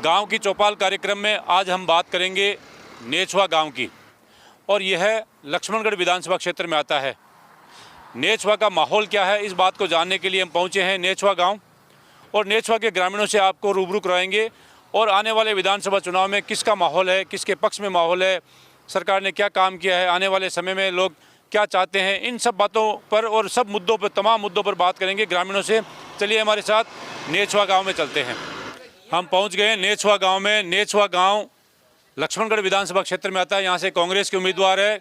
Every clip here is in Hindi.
गांव की चौपाल कार्यक्रम में आज हम बात करेंगे नेछवा गांव की, और यह लक्ष्मणगढ़ विधानसभा क्षेत्र में आता है। नेछवा का माहौल क्या है, इस बात को जानने के लिए हम पहुंचे हैं नेछवा गांव, और नेछवा के ग्रामीणों से आपको रूबरू कराएंगे और आने वाले विधानसभा चुनाव में किसका माहौल है, किसके पक्ष में माहौल है, सरकार ने क्या काम किया है, आने वाले समय में लोग क्या चाहते हैं, इन सब बातों पर और सब मुद्दों पर, तमाम मुद्दों पर बात करेंगे ग्रामीणों से। चलिए हमारे साथ नेछवा गांव में चलते हैं। हम पहुंच गए नेछवा गांव में। नेछवा गांव लक्ष्मणगढ़ विधानसभा क्षेत्र में आता है। यहाँ से कांग्रेस के उम्मीदवार है,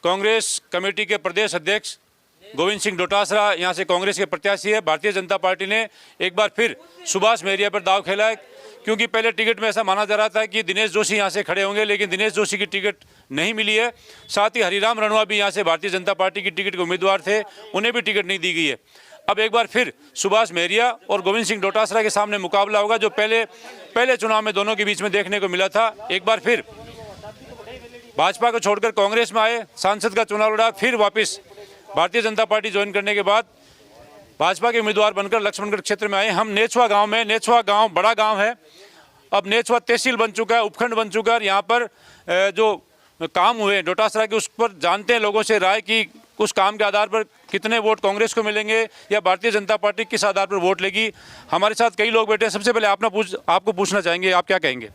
कांग्रेस कमेटी के प्रदेश अध्यक्ष गोविंद सिंह डोटासरा यहाँ से कांग्रेस के प्रत्याशी है। भारतीय जनता पार्टी ने एक बार फिर सुभाष मेहरिया पर दाव खेला है, क्योंकि पहले टिकट में ऐसा माना जा रहा था कि दिनेश जोशी यहाँ से खड़े होंगे, लेकिन दिनेश जोशी की टिकट नहीं मिली है। साथ ही हरिराम रणवा भी यहाँ से भारतीय जनता पार्टी की टिकट के उम्मीदवार थे, उन्हें भी टिकट नहीं दी गई है। अब एक बार फिर सुभाष मेहरिया और गोविंद सिंह डोटासरा के सामने मुकाबला होगा, जो पहले चुनाव में दोनों के बीच में देखने को मिला था। एक बार फिर भाजपा को छोड़कर कांग्रेस में आए, सांसद का चुनाव लड़ा, फिर वापस भारतीय जनता पार्टी ज्वाइन करने के बाद भाजपा के उम्मीदवार बनकर लक्ष्मणगढ़ क्षेत्र में आए। हम नेछवा गांव में, नेछवा गांव बड़ा गांव है, अब नेछवा तहसील बन चुका है, उपखंड बन चुका है। यहाँ पर जो काम हुए डोटासरा के, उस पर जानते हैं लोगों से राय कि उस काम के आधार पर कितने वोट कांग्रेस को मिलेंगे या भारतीय जनता पार्टी किस आधार पर वोट लेगी। हमारे साथ कई लोग बैठे हैं। सबसे पहले आपको पूछना चाहेंगे, आप क्या कहेंगे?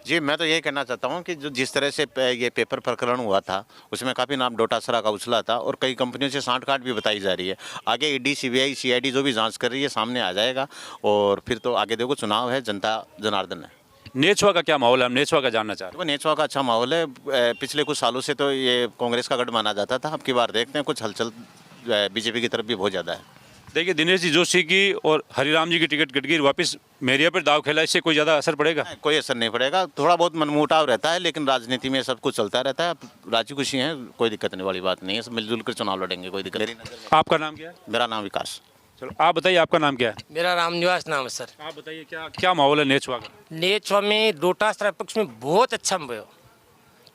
जी, मैं तो यही कहना चाहता हूँ कि जो जिस तरह से ये पेपर प्रकरण हुआ था, उसमें काफ़ी नाम डोटासरा का उछला था और कई कंपनियों से सांठ-गांठ भी बताई जा रही है। आगे ईडी, सीबीआई, सीआईडी जो भी जांच कर रही है सामने आ जाएगा, और फिर तो आगे देखो चुनाव है, जनता जनार्दन है। नेछवा का क्या माहौल है, हम नेछवा का जानना चाह रहे हैं। नेछवा का अच्छा माहौल है। पिछले कुछ सालों से तो ये कांग्रेस का गढ़ माना जाता था, अब की बार देखते हैं कुछ हलचल बीजेपी की तरफ भी बहुत ज़्यादा है। देखिए, दिनेश जी जोशी की और हरिराम जी की टिकट कट गई, वापस मेहरिया पर दाव खेला, इससे कोई ज़्यादा असर पड़ेगा? कोई असर नहीं पड़ेगा। थोड़ा बहुत मनमुटाव रहता है, लेकिन राजनीति में सब कुछ चलता रहता है। राजी खुशी है, कोई दिक्कत नहीं वाली बात नहीं है, सब मिलजुल कर चुनाव लड़ेंगे, कोई दिक्कत नहीं। आपका नाम क्या है? मेरा नाम विकास। चलो आप बताइए, आपका नाम क्या है? मेरा रामनिवास नाम है सर। आप बताइए क्या माहौल है नेछवा का? नेछवा में डोटासरा पक्ष में बहुत अच्छा हुआ,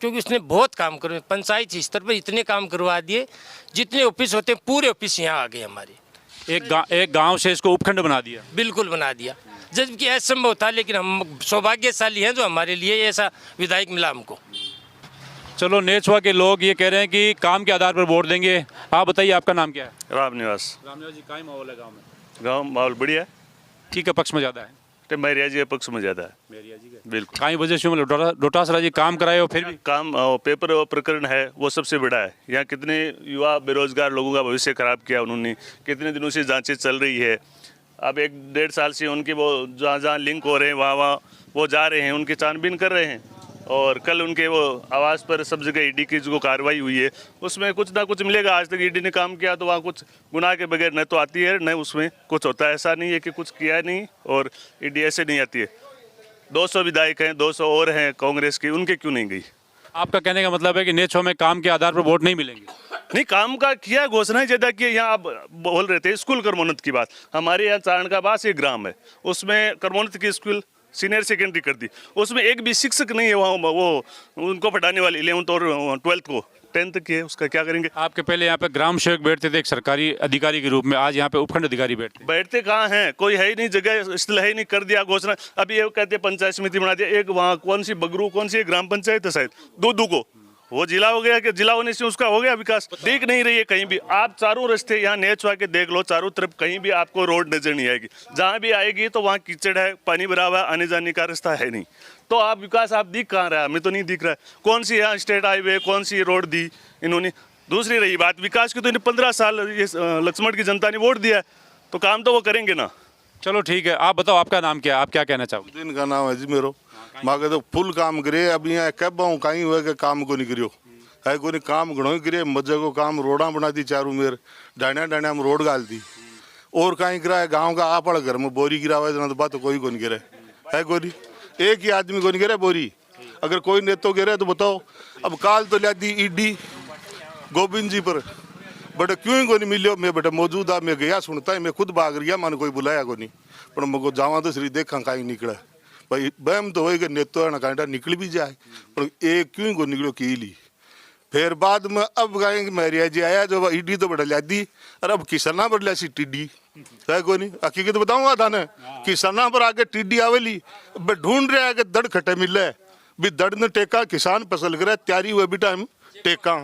क्योंकि उसने बहुत काम करवाए। पंचायत स्तर पर इतने काम करवा दिए, जितने ऑफिस होते पूरे ऑफिस यहाँ आ गए हमारे। एक गांव से इसको उपखंड बना दिया। बिल्कुल बना दिया, जबकि असंभव था, लेकिन हम सौभाग्यशाली हैं जो हमारे लिए ऐसा विधायक मिला हमको। चलो, नेछवा के लोग ये कह रहे हैं कि काम के आधार पर वोट देंगे। आप बताइए, आपका नाम क्या है? रामनिवास। रामनिवास जी, क्या माहौल है गाँव में? गाँव माहौल बढ़िया है। ठीक है, पक्ष में ज़्यादा है? तो मेहरिया जी के पक्ष में ज़्यादा है। मेहरिया जी के बिल्कुल। काई वजह से मतलब डोटासरा जी काम कराए हो, फिर भी काम पेपर प्रकरण है वो सबसे बड़ा है। यहाँ कितने युवा बेरोजगार लोगों का भविष्य खराब किया उन्होंने, कितने दिनों से जांचें चल रही है। अब 1-1.5 साल से उनके वो जहाँ लिंक हो रहे हैं वहाँ वो जा रहे हैं, उनकी छानबीन कर रहे हैं। और कल उनके वो आवास पर सब जगह ईडी की जो कार्रवाई हुई है उसमें कुछ ना कुछ मिलेगा। आज तक ईडी ने काम किया तो वहाँ कुछ गुनाह के बगैर न तो आती है न उसमें कुछ होता है। ऐसा नहीं है कि कुछ किया नहीं, और ईडी ऐसे नहीं आती है। 200 विधायक हैं, 200 और हैं कांग्रेस की, उनके क्यों नहीं गई? आपका कहने का मतलब है कि नेछवा में काम के आधार पर वोट नहीं मिलेंगे? नहीं, काम का किया, घोषणाएं ज़्यादा की। यहाँ आप बोल रहे थे स्कूल करमोनत की बात, हमारे यहाँ चारण का पास एक ग्राम है, उसमें करमोनत की स्कूल सीनियर सेकेंडरी कर दी, उसमें एक भी शिक्षक नहीं है वहाँ, वो उनको पढ़ाने वाले 11th और 12th को, 10th की है, उसका क्या करेंगे? आपके पहले यहाँ पे ग्राम सेवक बैठते थे एक सरकारी अधिकारी के रूप में, आज यहाँ पे उपखंड अधिकारी बैठते कहाँ हैं? कोई है ही नहीं, जगह स्थल है ही नहीं। कर दिया घोषणा, अभी ये कहते हैं पंचायत समिति बना दिया। एक वहाँ कौन सी बगरू, कौन सी ग्राम पंचायत है शायद, दूधू को, वो जिला हो गया कि जिला होने से उसका हो गया विकास? देख नहीं रही है कहीं भी। आप चारों रास्ते यहाँ नेछवा के देख लो, चारों तरफ कहीं भी आपको रोड नजर नहीं आएगी। जहाँ भी आएगी तो वहाँ कीचड़ है, पानी भरा हुआ है, आने जाने का रास्ता है नहीं। तो आप विकास आप दिख कहाँ रहा है? हमें तो नहीं दिख रहा है। कौन सी यहाँ स्टेट हाईवे, कौन सी रोड दी इन्होंने? दूसरी रही बात विकास की, तो इन्हें 15 साल ये लक्ष्मण की जनता ने वोट दिया है, तो काम तो वो करेंगे ना। चलो ठीक है, आप बताओ आपका नाम क्या है, आप क्या कहना चाहोगे? इनका नाम है जी मेरो, मांगे तो फुल काम करे। अब यहाँ कब आऊँ कहीं हुआ कि काम को नहीं करियो है, कोई काम घणो ही करे। मजे को काम रोडा बना दी चारों मेर, डाण्या डाण्या में रोड गाल दी, और कहीं गिरा है गाँव का आप घर में बोरी गिरा हुआ है, तो बात तो कोई को नहीं गिरे है। कोई नहीं, एक ही आदमी को नहीं गिरे बोरी। अगर कोई नेतो गिरे तो बताओ। अब काल तो लिया दी ईडी गोविंद जी पर, बट क्यों ही को नहीं मिलो। मैं बेटा मौजूदा मैं गया सुनता है, मैं खुद भाग रही मैंने कोई बुलाया को नहीं, पर मैं जावा तो श्री देखा कहीं निकला भाई। बहम तो हो नेतो है ना कहीं निकल भी जाए, पर एक क्यों को निकलो की ली। फिर बाद में अब कहेंगे मैरिया जी आया जो ईडी तो बड़ा दी और अब किसाना पर लिया सी टिड्डी है को नहीं हकीकत बताऊंगा था ना किसाना पर आके टिड्डी आवेली अब ढूंढ रहा है कि दड़ खटे मिले भी दड़ ने टेका किसान फसल करे तैयारी हुए भी टाइम टेका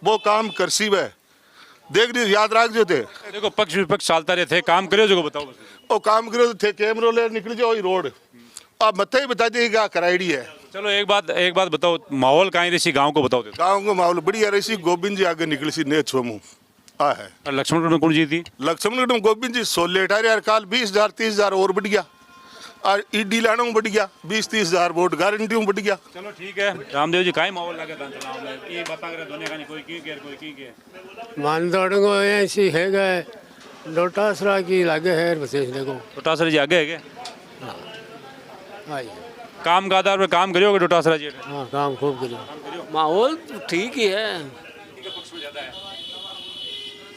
वो काम करसी वह देख रही याद रख जो थे देखो पक्ष विपक्ष चलता रहे थे काम करियो जो बताओ वो काम करे थे कैमरों ले निकल जाओ रोड अब मत ही बता दिए क्या कराइडी है। चलो एक बात बताओ माहौल कहाँ रही गांव को बताओ गाँव को माहौल बढ़िया रही गोविंद जी आगे निकली सी ने छो मुँह आ है और लक्ष्मणगढ़ में कौन जीती लक्ष्मणगढ़ में गोविंद जी 16 18 यार काल 20,000 30,000 और बढ़ गया और ईडी लाने में बढ़ गया 20-30,000 वोट गारंटी में बढ़ गया। चलो ठीक है रामदेव जी काई माहौल लगे चुनाव में ये बता करे दुनिया का नहीं कोई की के कोई की के मानदोड़ो ऐसी है गए डोटासरा की लागे है बसेसने को डोटासरा जी आगे है क्या आई काम का आधार पर काम करियोगे डोटासरा जी हाँ काम खूब करियो माहौल तो ठीक ही है।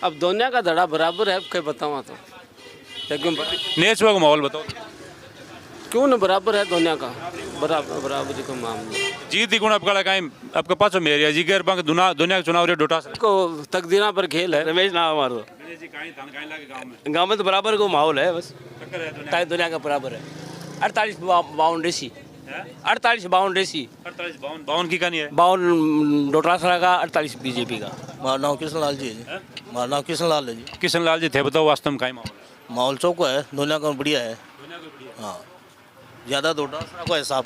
अब दुनिया का धड़ा बराबर है क्या बताऊँ तो लेकिन नेचुआ का माहौल बताओ क्यों ना बराबर है दुनिया का बराबरी का मामला जीत ही गुण आपका कहीं आपके पास मेरिया जी के पंख दुनिया का चुनाव रे डोटासरा को तकदीरा पर खेल है। रमेश नाम हमारा गांव में तो बराबर को माहौल है बस दुनिया का बराबर है 48-52 बावन की कहानी है 52 डोटासरा का 48 बीजेपी का। हमारा नाम कृष्ण लाल जी है जी हमारा नाम कृष्ण लाल है जी। किशन लाल जी थे बताओ वास्तव में कहीं माहौल माहौल चौको है दुनिया का बढ़िया है हाँ ज़्यादा डोटासरा को है साहब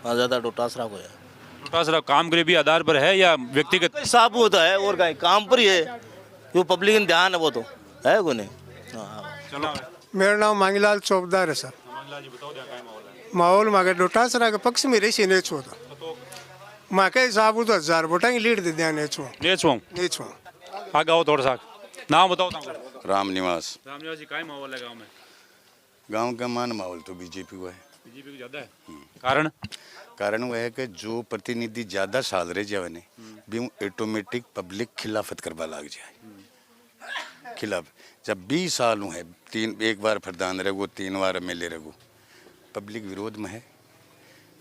हाँ ज़्यादा डोटासरा को है। डोटासरा काम गरीबी आधार पर है या व्यक्तिगत साहब वो तो है और कहीं काम पर ही है क्यों पब्लिक में ध्यान है वो तो है को नहीं हाँ। मेरा नाम मांगीलाल चौबदार है सर। माहौल मांगे डोटासरा के पक्ष में रही ने छो था माँ के हिसाब तो 1000 वोटा की लीड दे दिया ने छो आगे आओ थोड़ा सा नाम बताओ राम निवास जी काय माहौल है गांव में गांव का मान माहौल तो बीजेपी को है बीजेपी को ज्यादा है कारण वह है कि जो प्रतिनिधि ज्यादा साल रहे जावे ने भी ऑटोमेटिक पब्लिक खिलाफत करवा लग जाए खिलाफ जब 20 साल है एक बार प्रधान रहो 3 बार एमएलए रहो पब्लिक विरोध में है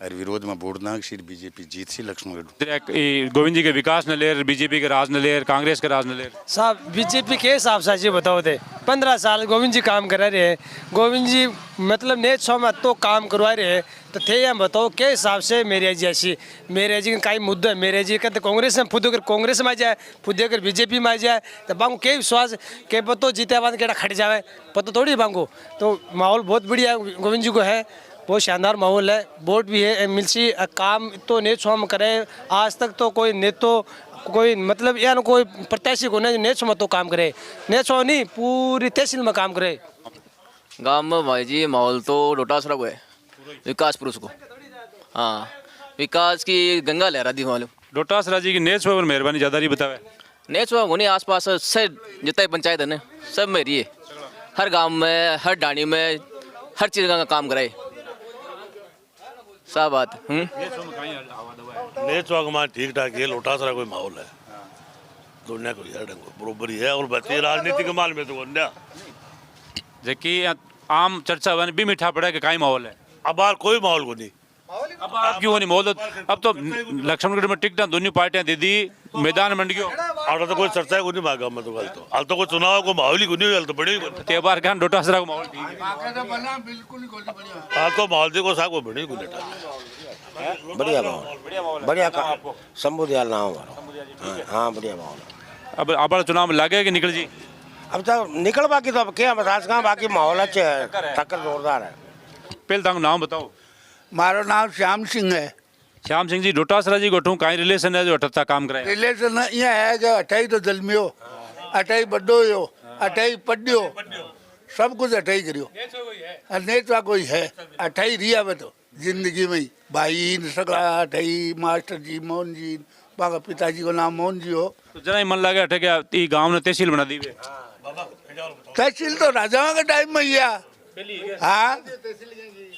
और विरोध में बोर्डनाग सिर्फ बीजेपी जीत सी लक्ष्मणगढ़ गोविंद जी के विकास न लेर बीजेपी के राज न लेर कांग्रेस के राज न लेर साहब बीजेपी के हिसाब से जी बताओ थे 15 साल गोविंद जी काम करा रहे हैं गोविंद जी मतलब नेट सौ में तो काम करवा रहे हैं तो थे या बताओ के हिसाब से मेरे जी ऐसी मेरे जी का कई मुद्दा है मेरे जी कहते कांग्रेस में खुद अगर कांग्रेस में आ जाए खुद अगर बीजेपी में आ जाए तो बांगो के विश्वास के पतो जीते बाद केड़ा खट जाए पतो थोड़ी बांगो तो माहौल बहुत बढ़िया गोविंद जी को है बहुत शानदार माहौल है वोट भी है मिलसी काम तो नेत में करे आज तक तो कोई नेतो कोई मतलब या ना कोई प्रत्याशी को नहीं नेत में तो काम करे नेत नहीं पूरी तहसील में काम करे। गांव में भाई जी माहौल तो डोटासरा को है विकास पुरुष को हाँ विकास की गंगा लहरा दी मालूम डोटासरा जी की नेत पर मेहरबानी ज़्यादा नहीं बतावे नेच होने आस पास से जितना पंचायत है ना सब मेरी है हर गांव में हर डाणी में हर चीज़ का काम कराए सब बात नेचुआ का ठीक ठाक है लोटासरा कोई माहौल है दुनिया को यार बरोबर ही है और बच्चे राजनीति के माल में तो जबकि आम चर्चा बन भी मीठा पड़ा कि काई माहौल है अब बार कोई माहौल को नहीं अब क्यों नहीं माहौल अब तो लक्ष्मणगढ़ में टिकटा दोनों पार्टियां दीदी मैदान मंड गयो और तो कोई चर्चा को नहीं मांगा मैं तो गल तो हाल तो कोई चुनाव को माहौल ही को नहीं तो बड़ी त्योहार क्या डोटासरा को माहौल ठीक हाल तो माहौल देखो साहब को बड़ी को लेटा बढ़िया माहौल बढ़िया शंभुदयाल नाम हमारा हाँ बढ़िया माहौल। अब आप चुनाव में लगे कि निकल जी अब तो निकल बाकी तो अब क्या बतास कहाँ बाकी माहौल अच्छे है टक्कर जोरदार है। पहले तंग नाम बताओ। मारो नाम श्याम सिंह है। श्याम सिंह जी डोटासरा जी गोठू काई रिलेशन है जो अठत्ता काम कराए रिलेशन ये है कि अठाई तो जलमियो अठाई बड्डो यो अठाई पड्यो सब कुछ अठाई करियो नेता कोई है अठाई रिया में तो जिंदगी में भाई सगला अठाई मास्टर जी मोहन जी बाका पिताजी को नाम मोहन जी हो तो जरा ही मन लगे अठे क्या ई गांव ने तहसील बना दी वे तहसील तो राजाओं के टाइम में ही हाँ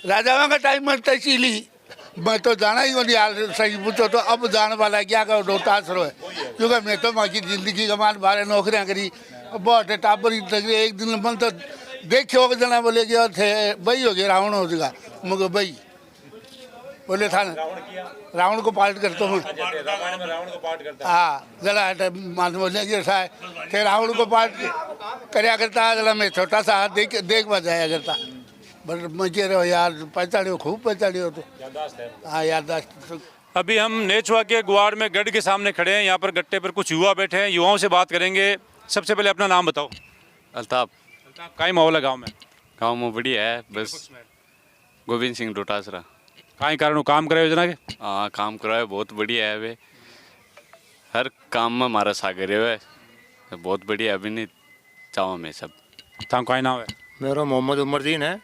राजाओं के टाइम में तहसील ही मैं तो जाना ही नहीं यार सही पूछो तो अब जाने वाला क्या करो डोटासरो है क्योंकि मैं तो माँ की जिंदगी कमान बारे नौकरियाँ करी बहुत टाबर एक दिन मन तो देखे हो जना बोले कि थे बई हो गया रावण हो जाएगा मुझे बई बोले था ना रावण को पार्ट करता हूँ हाँ जरा मान बोले कि ऐसा है कि रावण को पार्ट करया करता जरा मैं छोटा सा देख बजाया करता बस मजे रहो यार पहचाड़ियो खूब पहचाड़ियो तो हाँ याददाश्त। अभी हम नेचवा के गुआड़ में गढ़ के सामने खड़े हैं। यहाँ पर गट्टे पर कुछ युवा बैठे हैं, युवाओं से बात करेंगे। सबसे पहले अपना नाम बताओ। अल्ताफ। का ही माहौल है गाँव में? गाँव में बढ़िया है, बस गोविंद सिंह डोटासरा काई कारण काम करे योजना के? हाँ काम कराए, बहुत बढ़िया है वे, हर काम में हमारा सागर है, बहुत बढ़िया। अभी नहीं चाहूँ मैं सब। था का नाम है? मेरा मोहम्मद उमरदीन है।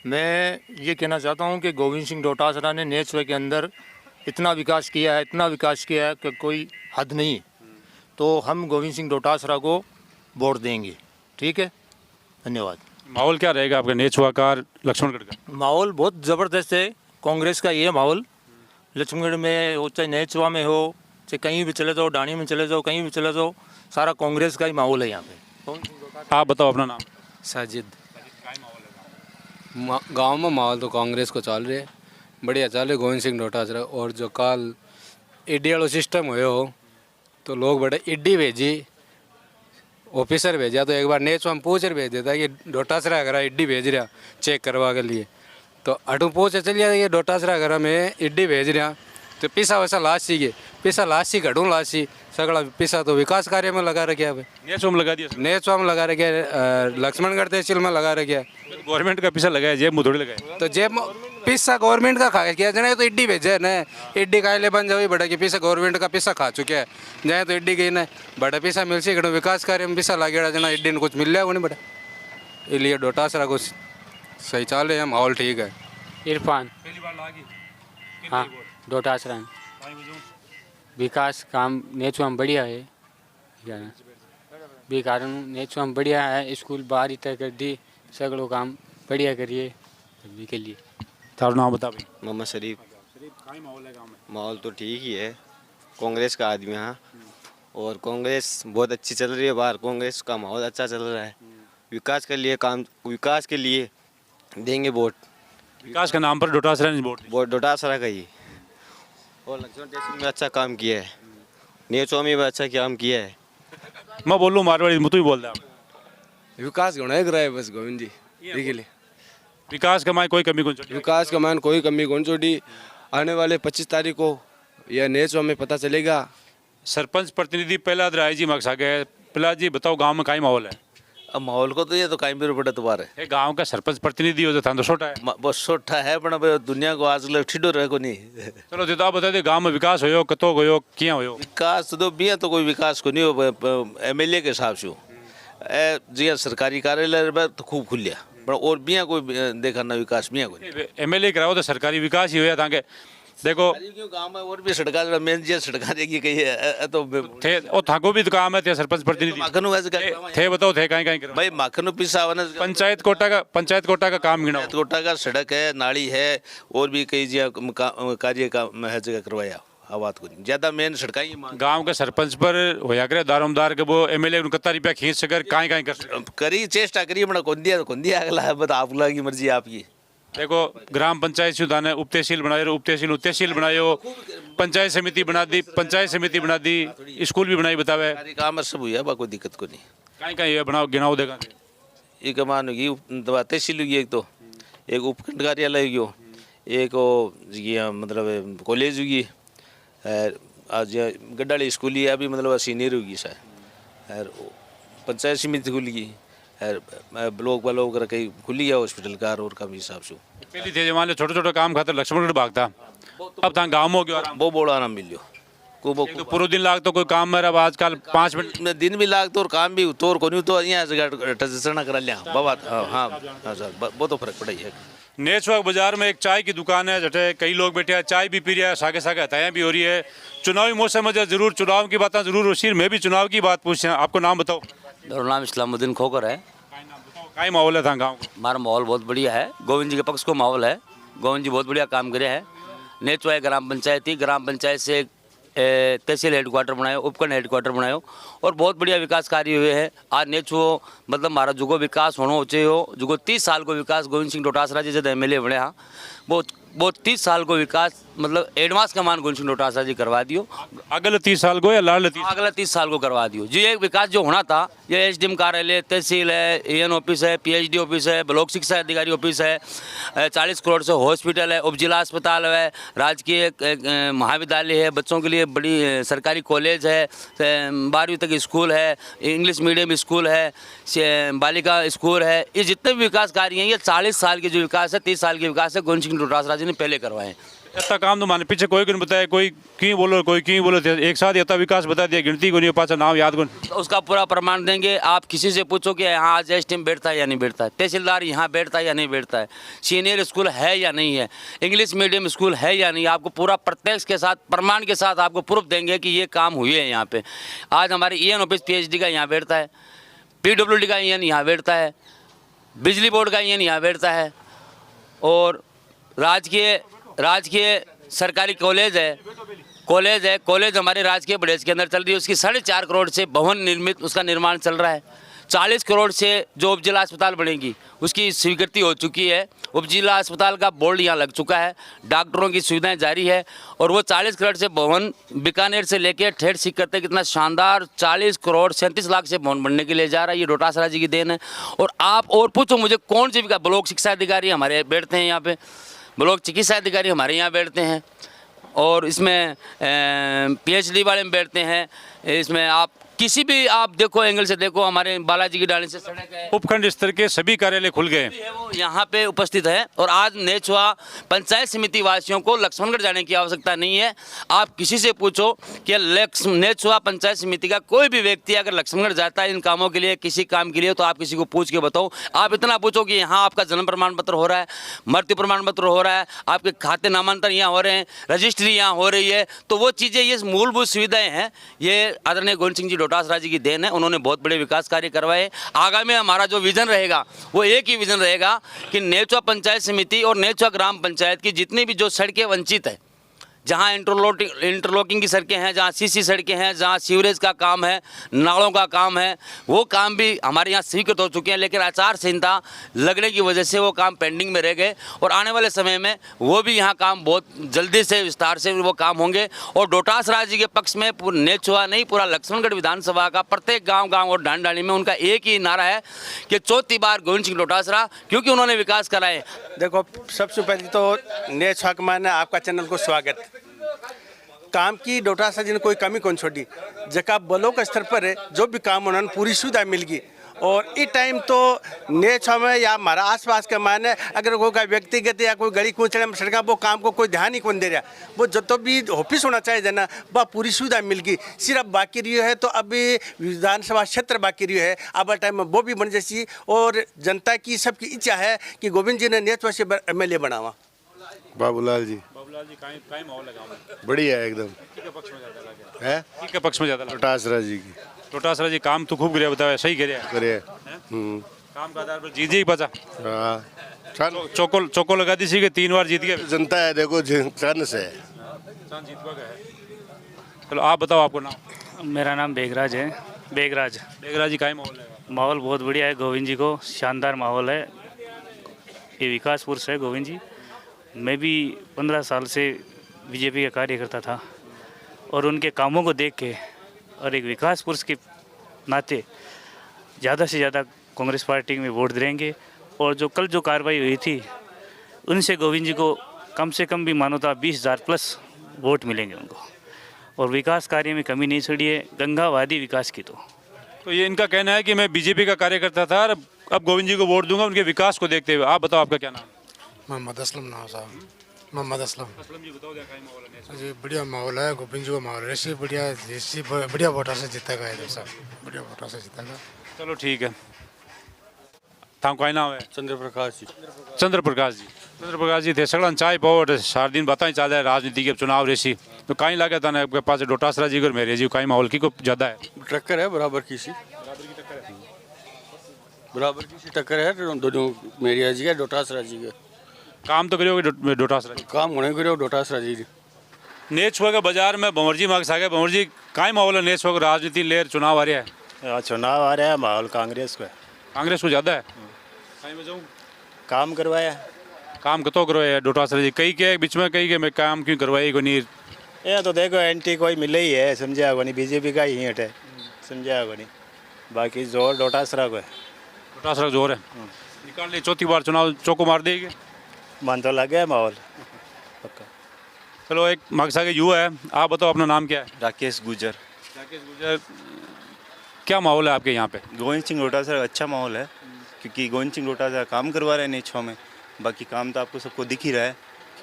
मैं ये कहना चाहता हूँ कि गोविंद सिंह डोटासरा ने नेचवे के अंदर इतना विकास किया है कि कोई हद नहीं। तो हम गोविंद सिंह डोटासरा को वोट देंगे। ठीक है, धन्यवाद। माहौल क्या रहेगा आपका नेचवा का, लक्ष्मणगढ़ का? माहौल बहुत ज़बरदस्त है, कांग्रेस का ये माहौल। लक्ष्मणगढ़ में हो चाहे नेचवा में हो चाहे कहीं भी चले जाओ, डाणी में चले जाओ, कहीं भी चले जाओ, सारा कांग्रेस का ही माहौल है यहाँ पे। आप बताओ अपना नाम। साजिद। गांव में माहौल तो कांग्रेस को चल रहे, बढ़िया चल रहे गोविंद सिंह डोटासरा। और जो काल ईडी वाला सिस्टम हो तो लोग बड़े ईडी भेजी, ऑफिसर भेजा तो एक बार नेचवा में पूछ भेज देता कि डोटासरा घर ईडी भेज रहा चेक करवा के लिए, तो अटू पूछ चल जाता कि डोटासरा घर में ईडी भेज रहा, तो पैसा वैसा लाशी के पैसा लाशी घड़ू लाशी सगड़ा पैसा तो विकास कार्य में लगा रखे है। नेचवा में लगा दिया? नेचवा में लगा रखे है, लक्ष्मणगढ़ तहसील में लगा रखे है। गवर्नमेंट का पैसा लगाया, जेब में थोड़ी लगाया। तो जेब में पैसा गवर्नमेंट का खा किया जाए तो ईडी भेजे न, ईडी का ले बन जाओ बड़ा कि पैसा गवर्नमेंट का पैसा खा चुके हैं जाए तो ईडी गई न बड़ा पैसा मिल सी विकास कार्य में पैसा लगे जना ईडी ने कुछ मिल रहा है नहीं बड़ा, इसलिए डोटासरा को सही चाल रहे हैं, माहौल ठीक है। इरफान। हाँ डोटासरा विकास काम नेचुआ में बढ़िया है, भी कारण नेचुआ में बढ़िया है, स्कूल बाहर ही तय कर दी, सगड़ो काम बढ़िया करिए अभी के लिए। तारा नाम बता भाई। मोहम्मद शरीफ। माहौल तो ठीक ही है, कांग्रेस का आदमी हाँ, और कांग्रेस बहुत अच्छी चल रही है बाहर, कांग्रेस का माहौल अच्छा चल रहा है। विकास के लिए काम, विकास के लिए देंगे वोट। विकास के नाम पर डोटासरा ने वोट डोटासरा का ही। और लक्ष्मण तहसील में अच्छा काम किया है, नेचुआ में भी अच्छा काम किया है। मैं बोल लूँ मारवाड़ी में, तू ही बोल रहा है। विकास होना है बस गोविंद जी के लिए। विकास का मान कोई कमी कौन छोड़ी? विकास का मान कोई कमी कौन छोड़ी। आने वाले 25 तारीख को यह नेचुआ में पता चलेगा। सरपंच प्रतिनिधि पहला राय जी मकसा गए। पहला जी बताओ गांव में काई माहौल है? अब माहौल को तो ये तो कायम बड़ा तुम्हारे ये गांव का सरपंच प्रतिनिधि हो जाता तो छोटा है, बस छोटा है, पर अब दुनिया को आजकल ठिडो रहे को नहीं। चलो तो आप बता दे गांव में विकास हो कतो हो क्या हो? विकास तो बिया तो कोई विकास को नहीं हो, एमएलए के हिसाब से हो जी सरकारी कार्यालय तो खूब खुलिया, पर और बिया कोई देखा ना विकास बिया कोई। एमएलए कराओ तो सरकारी विकास ही हो ताकि देखो क्यों गांव में और भी सड़का मेन जी सड़का देखी कही है तो थे और थाको भी तो काम है, थे सरपंच प्रतिनिधि माखनू वैसे थे बताओ थे कहीं कहीं भाई माखनू पिसा हुआ ना। पंचायत कोटा का काम गिना, कोटा का सड़क है, नाली है, और भी कई कार्य का है जगह करवाया। बात को ज्यादा मेन सड़का ही गांव के सरपंच पर होया करे दारोमदार के वो एमएलए कत्ता रुपया खींच सकर कहीं कहीं कर करी चेष्टा करी बड़ा कौन दिया अगला है, बता आप लोगों की मर्जी आपकी। देखो ग्राम पंचायत सुधार उप तहसील बनाए, तहसील बनायो, पंचायत समिति बना दी, स्कूल भी बनाई बतावे काम सब हुआ बा, कोई दिक्कत को नहीं। कहीं कहीं बनाओ गिनाओ देगा ये कमान होगी तहसील होगी, एक तो एक उपखंड कार्यालय होगी, एक मतलब कॉलेज होगी, आज गड्डाली स्कूल ही अभी मतलब सीनियर होगी सर, पंचायत समिति खुलेगी, ब्लॉक वालों कहीं खुली है हॉस्पिटल का और का भी हिसाब से। पहले थे जमाने छोटे छोटे काम खाते लक्ष्मणगढ़ भागता, अब तहाँ गाँव हो गया वो बड़ा आराम मिल लियो तो पूरा दिन लाग तो कोई काम मेरा आजकल 5 मिनट दिन भी लाग तो और काम भी तोर को नहीं तो यहाँ जगह करा लिया बाबा। हाँ सर वो तो फर्क पड़ा ही है। नेचवा बाजार में एक चाय की दुकान है, जटे कई लोग बैठे हैं, चाय भी पी रहे हैं, सागे सागे हताएँ भी हो रही है। चुनावी मौसम में जरूर चुनाव की बातें जरूर होशी, मैं भी चुनाव की बात पूछे। आपको नाम बताओ? मेरा नाम इस्लामुद्दीन खोकर है। काई माहौल है था गाँव? हमारा माहौल बहुत बढ़िया है, गोविंद जी के पक्ष को माहौल है। गोविंद जी बहुत बढ़िया काम करे हैं। नेचवा ग्राम पंचायत थी, ग्राम पंचायत से तहसील हेडक्वार्टर बनायो, उपखंड हेडक्वार्टर बनायो और बहुत बढ़िया विकास कार्य हुए हैं। आज नेचो मतलब हमारा जुगो विकास होना चाहिए हो, जुगो 30 साल को विकास गोविंद सिंह डोटासरा जी जब एमएलए बने हाँ, वो वो 30 साल को विकास मतलब एडवांस कमान गोविंद सिंह डोटासरा जी करवा दियो। अगले 30 साल को या लाल 30? अगला 30 साल को करवा दियो जी। एक विकास जो होना था, ये एसडीएम कार्यालय, तहसील है, एएन ऑफिस है, पीएचडी ऑफिस है, ब्लॉक शिक्षा अधिकारी ऑफिस है, 40 करोड़ से हॉस्पिटल है, उपजिला अस्पताल है, राजकीय महाविद्यालय है, बच्चों के लिए बड़ी सरकारी कॉलेज है, 12वीं तक स्कूल है, इंग्लिश मीडियम स्कूल है, बालिका स्कूल है। ये जितने भी विकास कार्य हैं, ये 40 साल के जो विकास है, 30 साल के विकास है गोविंद सिंह डोटासरा जी ने पहले करवाए। इतना काम तो माने पीछे कोई नहीं बताया, कोई क्यों बोलो कोई क्यों बोलो, एक साथ इतना विकास बता दिया, गिनती को नहीं पाचा नाम याद को। तो उसका पूरा प्रमाण देंगे। आप किसी से पूछो कि यहाँ आज एसडीएम बैठता है या नहीं बैठता है, तहसीलदार यहाँ बैठता है या नहीं बैठता है, सीनियर स्कूल है या नहीं है, इंग्लिश मीडियम स्कूल है या नहीं, आपको पूरा प्रत्यक्ष के साथ प्रमाण के साथ आपको प्रूफ देंगे कि ये काम हुए हैं यहाँ पे। आज हमारे एएन ऑफिस पीएचडी का यहाँ बैठता है, पीडब्ल्यूडी का एएन यहाँ बैठता है, बिजली बोर्ड का एएन यहाँ बैठता है, और राजकीय सरकारी कॉलेज हमारे राजकीय बड़ेज के अंदर चल रही है। उसकी 4.5 करोड़ से भवन निर्मित उसका निर्माण चल रहा है। 40 करोड़ से जो उपजिला अस्पताल बनेगी उसकी स्वीकृति हो चुकी है। उपजिला अस्पताल का बोर्ड यहाँ लग चुका है, डॉक्टरों की सुविधाएं जारी है, और वो 40 करोड़ से भवन बीकानेर से लेकर ठेठ सीकर तक कितना शानदार 40 करोड़ 37 लाख से भवन बनने के लिए जा रहा है। ये डोटासरा जी की देन है। और आप और पूछो मुझे कौन सी ब्लॉक शिक्षा अधिकारी हमारे बैठते हैं यहाँ पे, ब्लॉक चिकित्सा अधिकारी हमारे यहाँ बैठते हैं, और इसमें पीएचडी वाले में बैठते हैं। इसमें आप किसी भी आप देखो एंगल से देखो, हमारे बालाजी की डाली से सड़क है, उपखंड स्तर के सभी कार्यालय खुल गए, वो यहाँ पे उपस्थित है। और आज नेछवा पंचायत समिति वासियों को लक्ष्मणगढ़ जाने की आवश्यकता नहीं है। आप किसी से पूछो कि नेछवा पंचायत समिति का कोई भी व्यक्ति अगर लक्ष्मणगढ़ जाता है इन कामों के लिए, किसी काम के लिए, तो आप किसी को पूछ के बताओ। आप इतना पूछो कि यहाँ आपका जन्म प्रमाण पत्र हो रहा है, मृत्यु प्रमाण पत्र हो रहा है, आपके खाते नामांतरण यहाँ हो रहे हैं, रजिस्ट्री यहाँ हो रही है, तो वो चीज़ें ये मूलभूत सुविधाएं हैं। ये आदरणीय गोविंद सिंह जी डोटासरा जी की देन है। उन्होंने बहुत बड़े विकास कार्य करवाए। आगामी हमारा जो विजन रहेगा वो एक ही विजन रहेगा कि नेछवा पंचायत समिति और नेछवा ग्राम पंचायत की जितनी भी जो सड़कें वंचित है, जहाँ इंटरलॉकिंग की सड़कें हैं, जहाँ सीसी सड़कें हैं, जहाँ सीवरेज का काम है, नालों का काम है, वो काम भी हमारे यहाँ स्वीकृत हो चुके हैं। लेकिन आचार संहिता लगने की वजह से वो काम पेंडिंग में रह गए, और आने वाले समय में वो भी यहाँ काम बहुत जल्दी से विस्तार से वो काम होंगे। और डोटासरा जी के पक्ष में नेछवा नहीं, पूरा लक्ष्मणगढ़ विधानसभा का प्रत्येक गाँव और ढांडी में उनका एक ही नारा है कि चौथी बार गोविंद सिंह डोटासरा, क्योंकि उन्होंने विकास कराए। देखो, सबसे पहले तो नेछवा के माने आपका चैनल को स्वागत। काम की डोटासरा जी ने कोई कमी कौन छोड़ी, जका ब्लॉक स्तर पर है जो भी काम उन्होंने पूरी सुविधा मिल गई। और इस टाइम तो नेछवा में या हमारा आसपास के माने अगर कोई व्यक्तिगत या कोई गली कूचड़े में सड़का वो काम को कोई ध्यान ही कौन दे रहा, वो जो तो भी ऑफिस होना चाहिए जना वह पूरी सुविधा मिल गई। सिर्फ बाकी रही है तो अभी विधानसभा क्षेत्र बाकी रही है, अब टाइम में वो भी बन जैसी। और जनता की सबकी इच्छा है कि गोविंद जी ने नेछवा से MLA बनावा। बाबूलाल जी काई माहौल है गाँव में? बढ़िया है एकदम। किसके पक्ष में ज़्यादा लगे? है किसके पक्ष में ज़्यादा लगे? डोटासरा जी की। डोटासरा जी काम तो खूब गिरे, बताओ सही गिरे काम का आधार पर जीत ही बचा। चौको लगा दी सी कि 3 बार जीत गए। जनता है देखो, चंद से चलो आप बताओ आपको नाम। मेरा नाम बेगराज है। बेगराज जी का माहौल है? माहौल बहुत बढ़िया है, गोविंद जी को शानदार माहौल है। ये विकास पुरुष है गोविंद जी। मैं भी 15 साल से बीजेपी का कार्यकर्ता था, और उनके कामों को देख के और एक विकास पुरुष के नाते ज़्यादा से ज़्यादा कांग्रेस पार्टी में वोट देंगे। और जो कल जो कार्रवाई हुई थी उनसे गोविंद जी को कम से कम भी मानो तो 20,000 प्लस वोट मिलेंगे उनको। और विकास कार्य में कमी नहीं छोड़ी है, गंगावादी विकास की। तो ये इनका कहना है कि मैं बीजेपी का कार्यकर्ता था और अब गोविंद जी को वोट दूंगा उनके विकास को देखते हुए। आप बताओ आपका क्या नाम? मोहम्मद असलम नाम साहब। मोहम्मद असलम जी बताओ क्या माहौल है? जी बढ़िया माहौल है, गोविंद जी का माहौल है। ऐसे बढ़िया वोटर से जीतेगा है साहब, बढ़िया वोटर से जीतेगा। चलो ठीक है। था नाम है? चंद्र प्रकाश जी थे सगड़ा चाय पाओ 4 दिन बताएं चल रहा है राजनीति के चुनाव रेसी, तो कहीं लगे था आपके पास डोटासरा जी और मेरे जी कहीं माहौल की को ज़्यादा है? टक्कर है, बराबर की सी टक्कर है दोनों, मेरिया जी का डोटासरा जी का। काम तो करियो डोटासरा जी? काम होने करियो डोटासरा जी। नेछवा के बाजार में भंवर जी मार्क्स आ गए। भंवर जी कहीं माहौल है नेछवा को राजनीति लेर चुनाव आ रहा है? चुनाव आ रहा है, माहौल कांग्रेस को है। कांग्रेस को ज़्यादा है? काम करवाया काम कतो करो है डोटासरा जी कई के बीच में कई के मैं काम क्यों करवाई को नहीं ये तो देखो एंटी कोई मिले ही है समझा को नहीं बीजेपी का ही हट है समझा को नहीं बाकी जोर डोटासरा को है डोटासरा जोर है निकाल लिए चौथी बार चुनाव चौको मार देगी मन तो लग गया माहौल पक्का। चलो एक मकसा के युवा है आप बताओ अपना नाम क्या है राकेश गुजर क्या माहौल है आपके यहाँ पे गोविंद सिंह डोटासरा अच्छा माहौल है क्योंकि गोविंद सिंह डोटासरा काम करवा रहे हैं नेछवा में बाकी काम तो आपको सबको दिख ही रहा है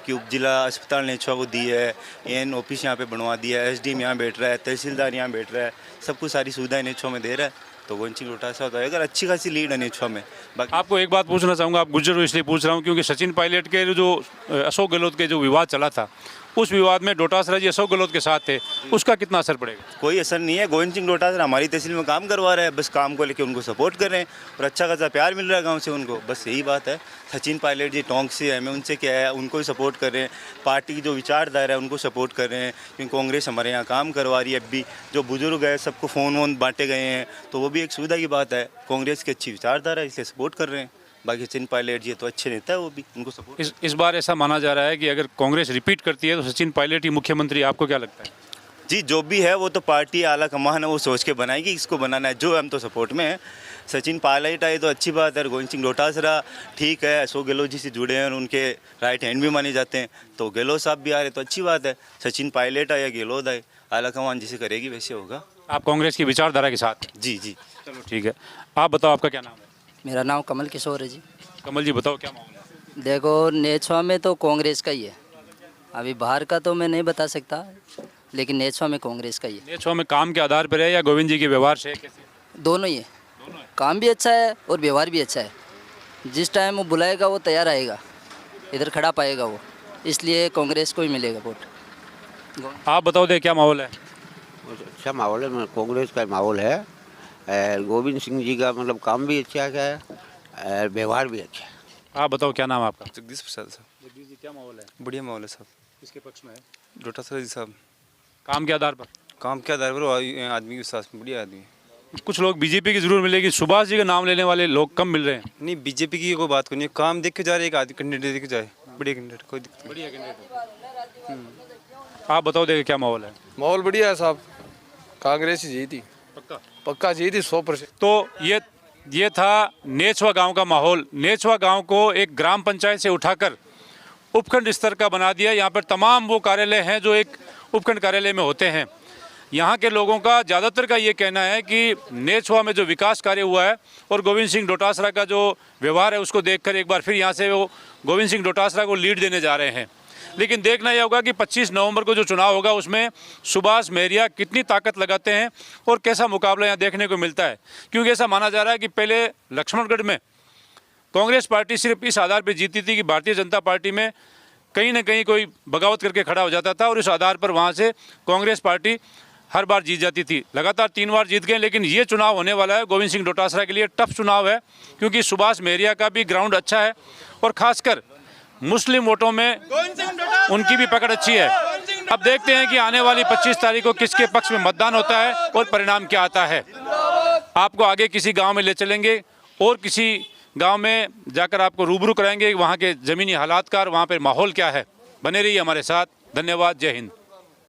कि उप जिला अस्पताल नेछवा को दी है एन ऑफिस यहाँ पे बनवा दिया है एसडीएम यहाँ बैठ रहा है तहसीलदार यहाँ बैठ रहा है सबको सारी सुविधाएं नेछवा में दे रहा है तो गोविंद सिंह डोटासरा तो अगर अच्छी खासी लीड है नेछवा में बाकी आपको एक बात पूछना चाहूँगा आप गुज्जर हो इसलिए पूछ रहा हूँ क्योंकि सचिन पायलट के जो अशोक गहलोत के जो विवाद चला था उस विवाद में डोटासरा जी अशोक गहलोत के साथ थे उसका कितना असर पड़ेगा कोई असर नहीं है गोविंद सिंह डोटासरा हमारी तहसील में काम करवा रहे हैं बस काम को लेके उनको सपोर्ट कर रहे हैं और अच्छा खासा प्यार मिल रहा है गांव से उनको बस यही बात है सचिन पायलट जी टोंक से हमें उनसे क्या है उनको ही सपोर्ट कर रहे हैं पार्टी की जो विचारधारा है उनको सपोर्ट कर रहे हैं क्योंकि कांग्रेस हमारे यहाँ काम करवा रही है अब भी जो बुजुर्ग है सबको फ़ोन वोन बांटे गए हैं तो वो भी एक सुविधा की बात है कांग्रेस की अच्छी विचारधारा है इसलिए सपोर्ट कर रहे हैं बाकी सचिन पायलट जी तो अच्छे नेता है वो भी उनको सपोर्ट इस बार ऐसा माना जा रहा है कि अगर कांग्रेस रिपीट करती है तो सचिन पायलट ही मुख्यमंत्री आपको क्या लगता है जी जो भी है वो तो पार्टी आला कमान है वो सोच के बनाएगी इसको बनाना है जो हम तो सपोर्ट में है सचिन पायलट आए तो अच्छी बात है गोविंद सिंह डोटासरा ठीक है अशोक गहलोत जी से जुड़े हैं और उनके राइट हैंड भी माने जाते हैं तो गहलोत साहब भी आ रहे तो अच्छी बात है सचिन पायलट आए या गहलोत आए आला कमान जिसे करेगी वैसे होगा आप कांग्रेस की विचारधारा के साथ जी जी चलो ठीक है आप बताओ आपका क्या नाम है मेरा नाम कमल किशोर है जी कमल जी बताओ क्या मामला है देखो नेछवा में तो कांग्रेस का ही है अभी बाहर का तो मैं नहीं बता सकता लेकिन नेछवा में कांग्रेस का ही है नेछवा में काम के आधार पर है या गोविंद जी के व्यवहार से कैसे दोनों ही है काम भी अच्छा है और व्यवहार भी अच्छा है जिस टाइम वो बुलाएगा वो तैयार आएगा इधर खड़ा पाएगा वो इसलिए कांग्रेस को ही मिलेगा वोट आप बताओ दे क्या माहौल है अच्छा माहौल है कांग्रेस का माहौल है गोविंद सिंह जी का मतलब काम भी अच्छा है व्यवहार भी अच्छा है आप बताओ क्या नाम है आपका जगदीश प्रसाद साहब जगदीश जी क्या माहौल है बढ़िया माहौल है साहब किसके पक्ष में है डोटासरा जी साहब काम के आधार पर काम के आधार पर आदमी के विश्वास में बढ़िया आदमी है कुछ लोग बीजेपी की जरूर मिलेगी सुभाष जी का नाम लेने वाले लोग कम मिल रहे हैं नहीं बीजेपी की कोई बात नहीं काम देख के जा रहे एक आदमी कैंडिडेट देख के जाए बढ़िया कैंडिडेट कोई दिक्कत बढ़िया कैंडिडेट आप बताओ देखिए क्या माहौल है माहौल बढ़िया है साहब कांग्रेस ही जीती पक्का जीती 100%। तो ये था नेछवा गांव का माहौल नेछवा गांव को एक ग्राम पंचायत से उठाकर उपखंड स्तर का बना दिया यहाँ पर तमाम वो कार्यालय हैं जो एक उपखंड कार्यालय में होते हैं यहाँ के लोगों का ज़्यादातर का ये कहना है कि नेछवा में जो विकास कार्य हुआ है और गोविंद सिंह डोटासरा का जो व्यवहार है उसको देखकर एक बार फिर यहाँ से वो गोविंद सिंह डोटासरा को लीड देने जा रहे हैं लेकिन देखना यह होगा कि 25 नवंबर को जो चुनाव होगा उसमें सुभाष मेहरिया कितनी ताकत लगाते हैं और कैसा मुकाबला यहाँ देखने को मिलता है क्योंकि ऐसा माना जा रहा है कि पहले लक्ष्मणगढ़ में कांग्रेस पार्टी सिर्फ इस आधार पर जीती थी कि भारतीय जनता पार्टी में कहीं ना कहीं कोई बगावत करके खड़ा हो जाता था और इस आधार पर वहाँ से कांग्रेस पार्टी हर बार जीत जाती थी लगातार 3 बार जीत गए लेकिन ये चुनाव होने वाला है गोविंद सिंह डोटासरा के लिए टफ चुनाव है क्योंकि सुभाष मेहरिया का भी ग्राउंड अच्छा है और खासकर मुस्लिम वोटों में उनकी भी पकड़ अच्छी है अब देखते हैं कि आने वाली 25 तारीख को किसके पक्ष में मतदान होता है और परिणाम क्या आता है आपको आगे किसी गांव में ले चलेंगे और किसी गांव में जाकर आपको रूबरू कराएंगे वहां के ज़मीनी हालात का और वहाँ पर माहौल क्या है बने रहिए हमारे साथ धन्यवाद जय हिंद।